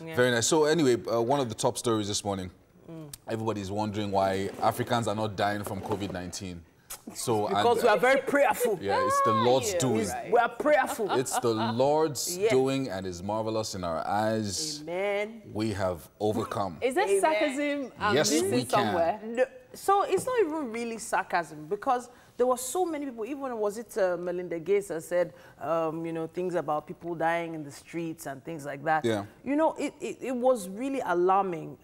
Yeah. Very nice. So anyway, one of the top stories this morning, everybody's wondering why Africans are not dying from Covid-19. So because we are very prayerful. Yeah, it's the Lord's doing. Right. We are prayerful. It's the Lord's doing, and is marvelous in our eyes. Amen. We have overcome. Is there sarcasm? Yes, we somewhere? can. No, so it's not even really sarcasm, because there were so many people, even was it Melinda Gates that said, you know, things about people dying in the streets and things like that. Yeah. You know, it was really alarming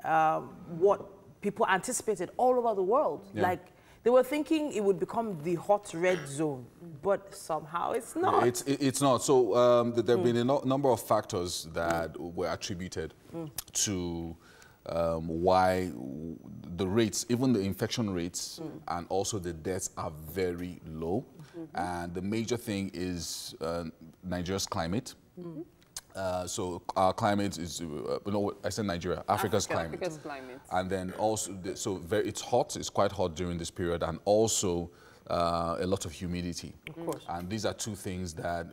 what people anticipated all over the world. Yeah. Like, they were thinking it would become the hot red zone, but somehow it's not. It's not. So there have been a number of factors that were attributed to why the rates, even the infection rates and also the deaths are very low. And the major thing is Nigeria's climate. So our climate is, no, I said Nigeria, Africa's climate. And then also, it's hot, it's quite hot during this period, and also a lot of humidity. Of course. And these are two things that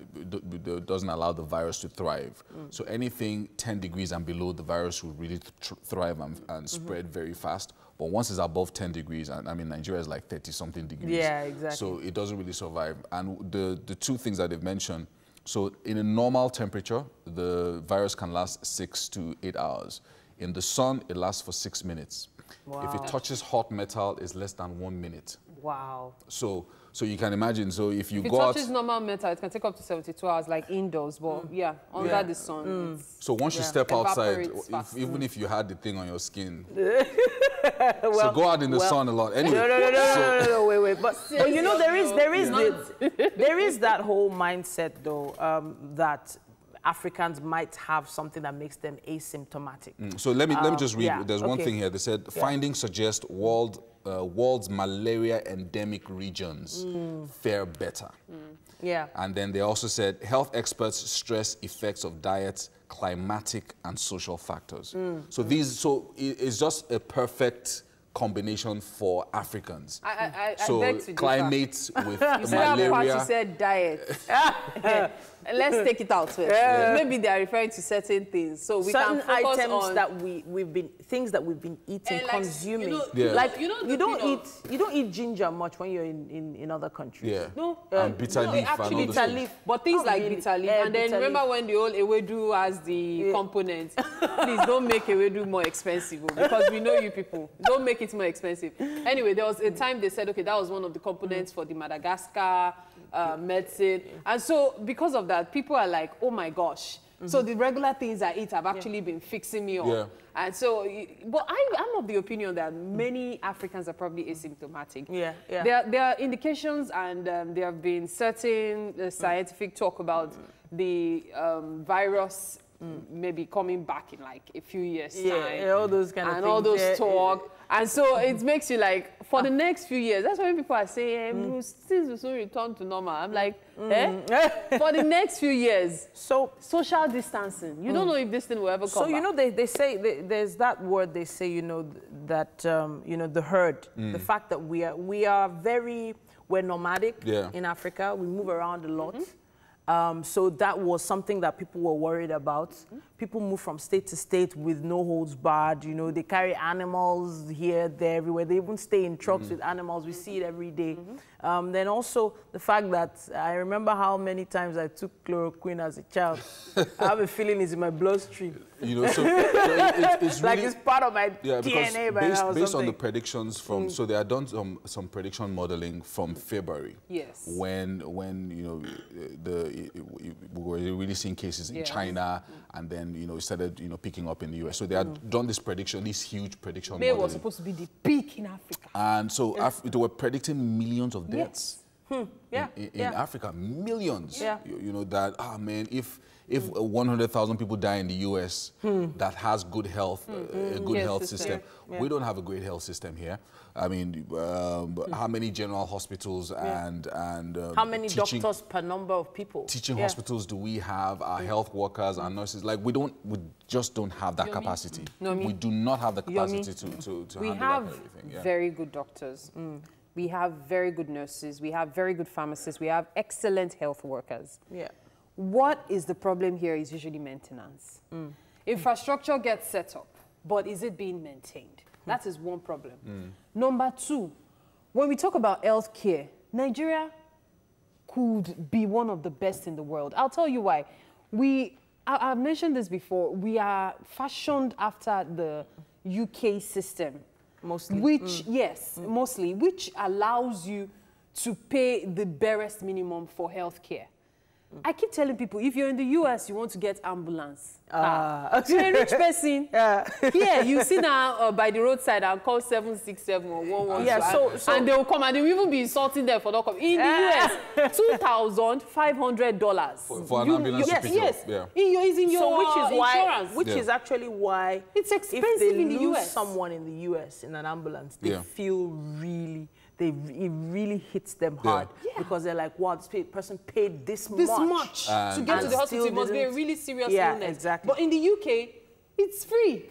doesn't allow the virus to thrive. So anything 10 degrees and below, the virus will really thrive and spread very fast. But once it's above 10 degrees, and I mean, Nigeria is like 30-something degrees. Yeah, exactly. So it doesn't really survive. And the two things that they've mentioned, so in a normal temperature, the virus can last 6 to 8 hours. In the sun, it lasts for 6 minutes. Wow. If it touches hot metal, it's less than 1 minute. Wow. So you can imagine, so if you If go it out... touches normal metal, it can take up to 72 hours, like indoors, but yeah, under the sun. So once you step outside, even if you had the thing on your skin, so go out in the sun a lot. Anyway, No, wait. But you know, there is that whole mindset, though, that Africans might have something that makes them asymptomatic. So let me just read. Yeah, There's one thing here. They said findings suggest world's malaria endemic regions fare better. Yeah. And then they also said health experts stress effects of diet, climatic and social factors. So it's just a perfect combination for Africans. I so beg to climate with you malaria. You said diet. Let's take it out first. Maybe they are referring to certain things, so we certain can focus items on that things that we've been eating, like, consuming. you don't eat ginger much when you're in other countries. Yeah. No, and bitter leaf. actually bitter leaf, but things like really. bitter leaf. And then remember when the old ewedu has the components. Please don't make ewedu more expensive, because we know you people. Don't make it more expensive. Anyway, there was a time they said, okay, that was one of the components for the Madagascar medicine. And so because of that, people are like, oh my gosh. So the regular things I eat have actually been fixing me up. Yeah. And so, but I'm of the opinion that many Africans are probably asymptomatic. There are indications, and there have been certain scientific talk about the virus maybe coming back in like a few years' time. All those kind of things. And all those talk. And so it makes you like, for the next few years, that's why people are saying, things will soon return to normal. I'm like, for the next few years, so social distancing. You don't know if this thing will ever come back. So, you know, they say, there's that word they say, you know, that, you know, the herd, the fact that we're nomadic in Africa. We move around a lot. So that was something that people were worried about. People move from state to state with no holds barred. You know, they carry animals here, there, everywhere. They even stay in trucks with animals. We see it every day. Then also the fact that I remember how many times I took chloroquine as a child. I have a feeling it's in my bloodstream. You know, so it's really, like it's part of my DNA by now. Based on the predictions from, so they had done some prediction modeling from February. Yes. When you know we were really seeing cases in China, and then you know it started picking up in the US. So they had done this huge prediction. May was supposed to be the peak in Africa. And so they were predicting millions of deaths. In Africa, millions. You know that, man, if 100,000 people die in the US that has good health, a good health system. We don't have a great health system here. I mean, how many general hospitals and how many doctors per number of people? Teaching hospitals do we have? Our health workers, our nurses, like we just don't have that capacity. We do not have the capacity to handle everything. We have very good doctors. We have very good nurses. We have very good pharmacists. We have excellent health workers. What is the problem here is usually maintenance. Infrastructure gets set up, but is it being maintained? That is one problem. Number two, when we talk about healthcare, Nigeria could be one of the best in the world. I'll tell you why. I've mentioned this before. We are fashioned after the UK system. Mostly. Which, yes, mostly, which allows you to pay the barest minimum for healthcare. I keep telling people, if you're in the US, you want to get ambulance. You're a rich person. Here, you sit down by the roadside and call 767 or 112. Yeah, and they'll come and they'll even be insulting them for not coming. In the US, $2,500. For an ambulance to pick you up. Yeah. It's in your So insurance. which is actually why it's expensive if they in the lose US. someone in the US in an ambulance, they feel really, it really hits them hard because they're like, wow, this person paid this much to get to the hospital. It must be a really serious illness. Exactly. But in the UK, it's free.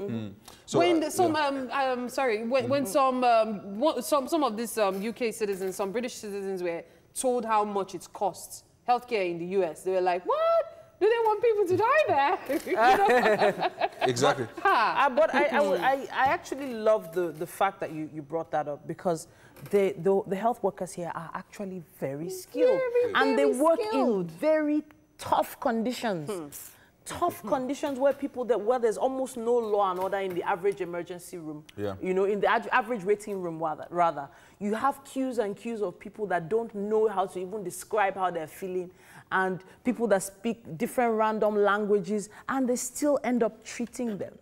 So, when some of these UK citizens, some British citizens were told how much it costs healthcare in the US, they were like, what? Do they want people to die there? Exactly. But I actually love the fact that you brought that up because the health workers here are actually very skilled. And they work in very tough conditions. Tough conditions where where there's almost no law and order in the average emergency room. You know, in the average waiting room rather. You have queues and queues of people that don't know how to even describe how they're feeling, and people that speak different random languages, and they still end up treating them.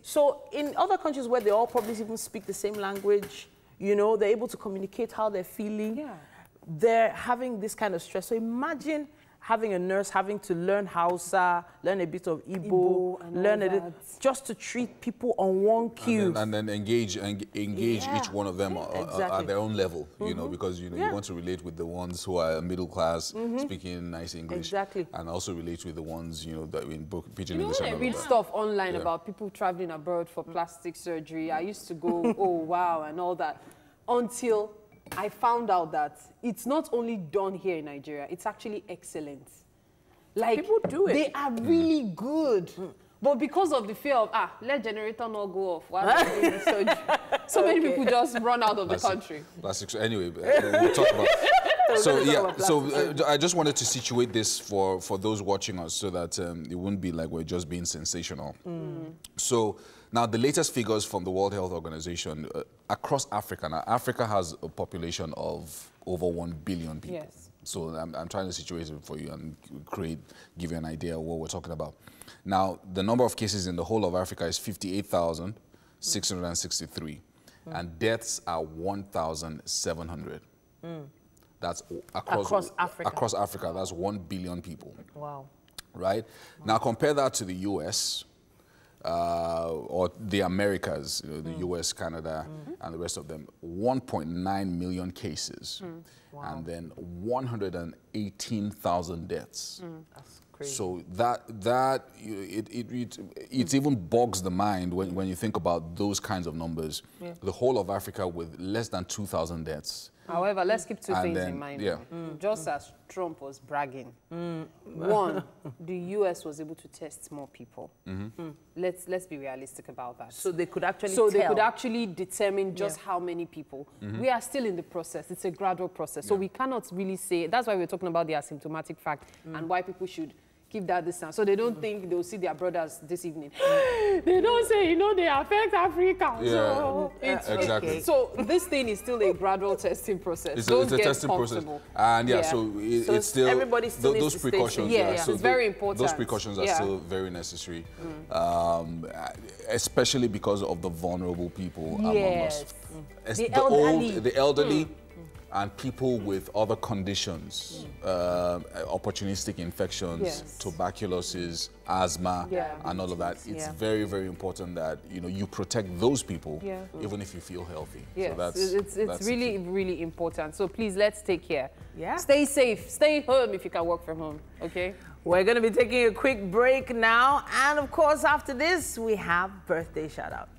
So in other countries where they all probably even speak the same language, you know, they're able to communicate how they're feeling. They're having this kind of stress. So imagine having a nurse having to learn Hausa, learn a bit of Igbo, learn just to treat people on one queue. And then engage each one of them at their own level, you know, because you want to relate with the ones who are middle class, speaking nice English. And also relate with the ones, you know, that in pidgin English. I read stuff online about people traveling abroad for plastic surgery. I used to go, oh wow, and all that, until I found out that it's not only done here in Nigeria, it's actually excellent. Like, people do it. They are really good. But because of the fear of, let generator not go off while they're doing the surgery, so many people just run out of the country. Anyway, we'll talk about I just wanted to situate this for those watching us so that it wouldn't be like we're just being sensational. So now the latest figures from the World Health Organization across Africa. Now Africa has a population of over 1 billion people. So I'm trying to situate it for you and give you an idea of what we're talking about. Now the number of cases in the whole of Africa is 58,663, and deaths are 1,700. That's across Africa. Across Africa, that's 1 billion people. Wow. Right? Now compare that to the US, or the Americas, you know, the US, Canada, and the rest of them. 1.9 million cases, and then 118,000 deaths. That's crazy. So it even bogs the mind when you think about those kinds of numbers. The whole of Africa with less than 2,000 deaths. However, let's keep two things in mind. Just as Trump was bragging, one, the US was able to test more people. Let's be realistic about that. So they could actually they could actually determine just how many people. We are still in the process. It's a gradual process. So we cannot really say, that's why we're talking about the asymptomatic fact and why people should keep that distance. So they don't think they'll see their brothers this evening. They don't say, you know, they affect Africa. So exactly. So this thing is still a gradual testing process. It's a testing process. And so it's still, everybody still those precautions. So it's very important. Those precautions are still very necessary, especially because of the vulnerable people among us. The elderly. And people with other conditions, opportunistic infections, tuberculosis, asthma, and all of that. It's very, very important that you protect those people, even if you feel healthy. Yes, so it's really, really important. So please, let's take care. Stay safe. Stay home if you can work from home. Okay. We're going to be taking a quick break now, and of course, after this, we have birthday shout out.